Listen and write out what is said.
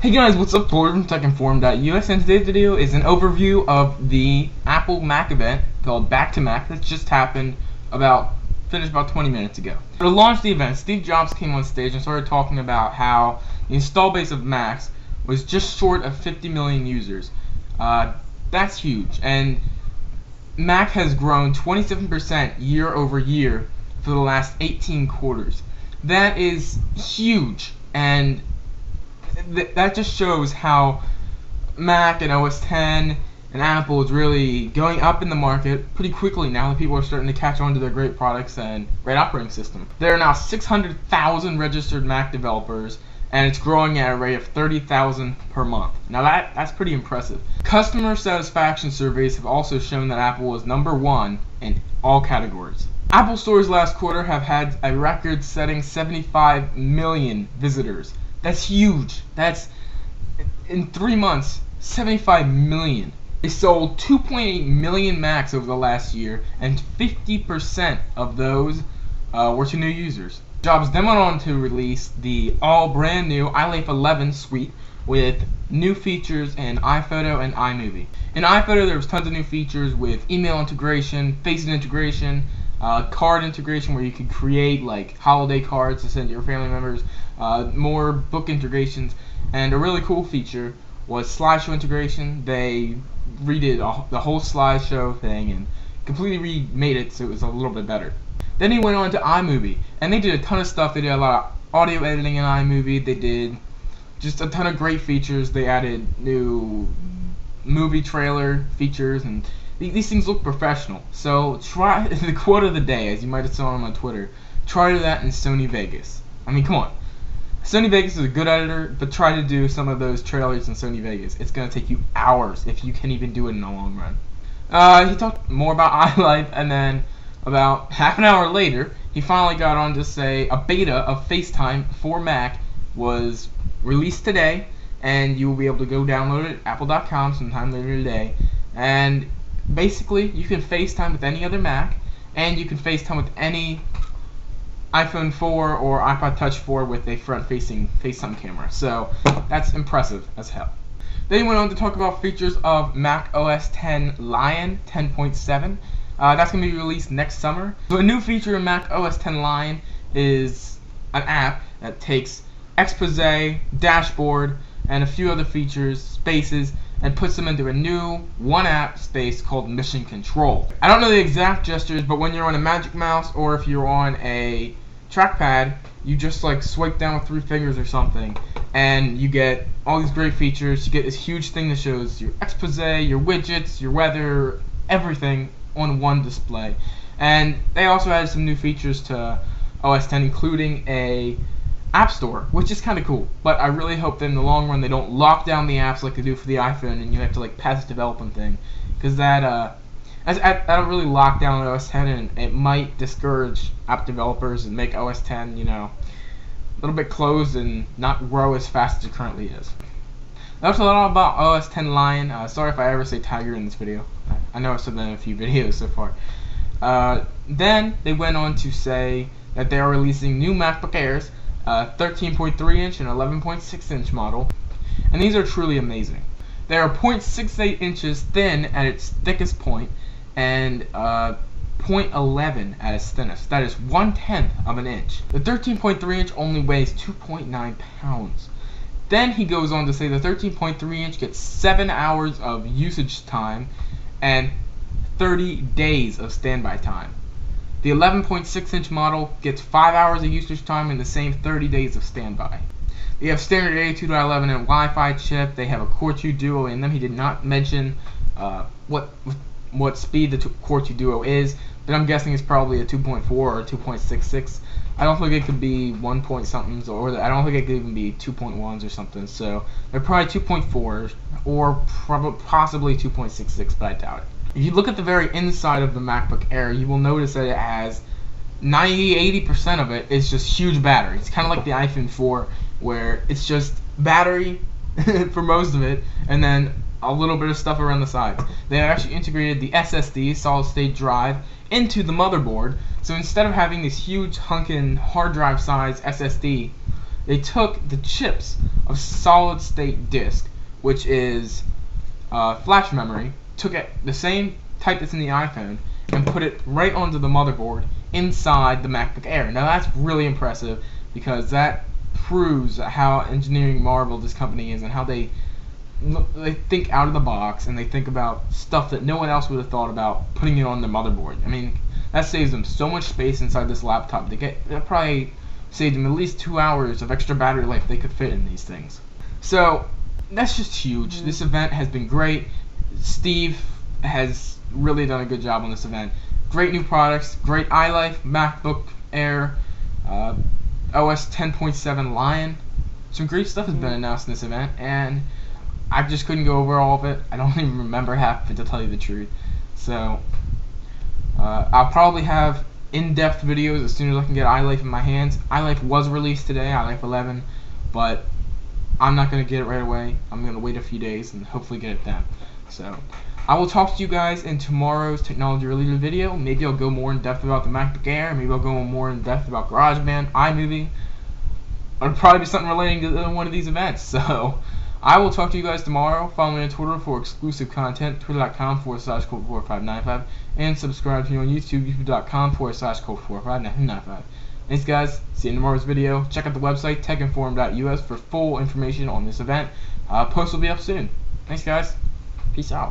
Hey guys, what's up? Gordon from TechInform.us, and today's video is an overview of the Apple Mac event called Back to Mac that just happened finished about 20 minutes ago. To launch the event, Steve Jobs came on stage and started talking about how the install base of Macs was just short of 50 million users. That's huge, and Mac has grown 27% year over year for the last 18 quarters. That is huge, and that just shows how Mac and OS X and Apple is really going up in the market pretty quickly now that people are starting to catch on to their great products and great operating system. There are now 600,000 registered Mac developers, and it's growing at a rate of 30,000 per month. Now that's pretty impressive. Customer satisfaction surveys have also shown that Apple is #1 in all categories. Apple stores last quarter have had a record-setting 75 million visitors. That's huge. That's, in 3 months, 75 million. They sold 2.8 million Macs over the last year, and 50% of those were to new users. Jobs then went on to release the all brand new iLife 11 suite with new features in iPhoto and iMovie. In iPhoto, there was tons of new features with email integration, Faceit integration, card integration where you could create like holiday cards to send to your family members, more book integrations, and a really cool feature was slideshow integration. They redid the whole slideshow thing and completely remade it so it was a little bit better. Then he went on to iMovie, and they did a ton of stuff. They did a lot of audio editing in iMovie. They did just a ton of great features. They added new movie trailer features, and these things look professional. So try the quote of the day, as you might have seen on my Twitter. Try that in Sony Vegas. I mean, come on. Sony Vegas is a good editor, but try to do some of those trailers in Sony Vegas. It's going to take you hours if you can even do it in the long run. He talked more about iLife, and then about half an hour later, he finally got on to say a beta of FaceTime for Mac was released today, and you will be able to go download it at apple.com sometime later today. And basically, you can FaceTime with any other Mac, and you can FaceTime with any iPhone 4 or iPod Touch 4 with a front-facing FaceTime camera. So that's impressive as hell. Then he went on to talk about features of Mac OS X Lion 10.7. That's going to be released next summer. So a new feature in Mac OS X Lion is an app that takes Exposé, Dashboard, and a few other features, spaces, and puts them into a new one-app space called Mission Control. I don't know the exact gestures, but when you're on a Magic Mouse or if you're on a trackpad, you just like swipe down with 3 fingers or something, and you get all these great features. You get this huge thing that shows your Exposé, your widgets, your weather, everything on one display. And they also added some new features to OS X, including a App Store, which is kind of cool, but I really hope that in the long run they don't lock down the apps like they do for the iPhone and you have to like pass the development thing, because that'll really lock down OS X, and it might discourage app developers and make OS X, you know, a little bit closed and not grow as fast as it currently is. That's a lot about OS X Lion. Sorry if I ever say tiger in this video. I know I've said that in a few videos so far. Then they went on to say that they are releasing new MacBook Airs, 13.3 inch and 11.6 inch model, and these are truly amazing. They are 0.68 inches thin at its thickest point, and 0.11 at its thinnest. That is 1/10 of an inch. The 13.3 inch only weighs 2.9 pounds. Then he goes on to say the 13.3 inch gets 7 hours of usage time and 30 days of standby time. The 11.6 inch model gets 5 hours of usage time and the same 30 days of standby. They have standard 82.11 and Wi-Fi chip. They have a Core 2 Duo in them. He did not mention what speed the Core 2 Duo is, but I'm guessing it's probably a 2.4 or a 2.66. I don't think it could be 1 point somethings, or I don't think it could even be 2.1s or something. So they're probably 2.4 or possibly 2.66, but I doubt it. If you look at the very inside of the MacBook Air, you will notice that it has 90–80% of it is just huge battery. It's kind of like the iPhone 4, where it's just battery for most of it, and then a little bit of stuff around the sides. They actually integrated the SSD, solid state drive, into the motherboard. So instead of having this huge hunkin' hard drive size SSD, they took the chips of solid state disk, which is flash memory, took it the same type that's in the iPhone and put it right onto the motherboard inside the MacBook Air. Now that's really impressive, because that proves how engineering marvel this company is, and how they think out of the box, and they think about stuff that no one else would have thought about putting it on the motherboard. I mean, that saves them so much space inside this laptop. That probably saved them at least 2 hours of extra battery life they could fit in these things. So that's just huge. This event has been great. Steve has really done a good job on this event. Great new products, great iLife, MacBook Air, OS 10.7 Lion. Some great stuff has been announced in this event, and I just couldn't go over all of it. I don't even remember half of it, to tell you the truth. So I'll probably have in-depth videos as soon as I can get iLife in my hands. iLife was released today, iLife 11, but I'm not going to get it right away. I'm going to wait a few days and hopefully get it then. So I will talk to you guys in tomorrow's technology-related video. Maybe I'll go more in depth about the MacBook Air. Maybe I'll go more in depth about GarageBand, iMovie. It'll probably be something relating to one of these events. So I will talk to you guys tomorrow. Follow me on Twitter for exclusive content, twitter.com/Colt4595, and subscribe to me on YouTube, youtube.com/Colt4595. Thanks guys, see you in tomorrow's video. Check out the website, techinform.us, for full information on this event. Post will be up soon. Thanks guys, peace out.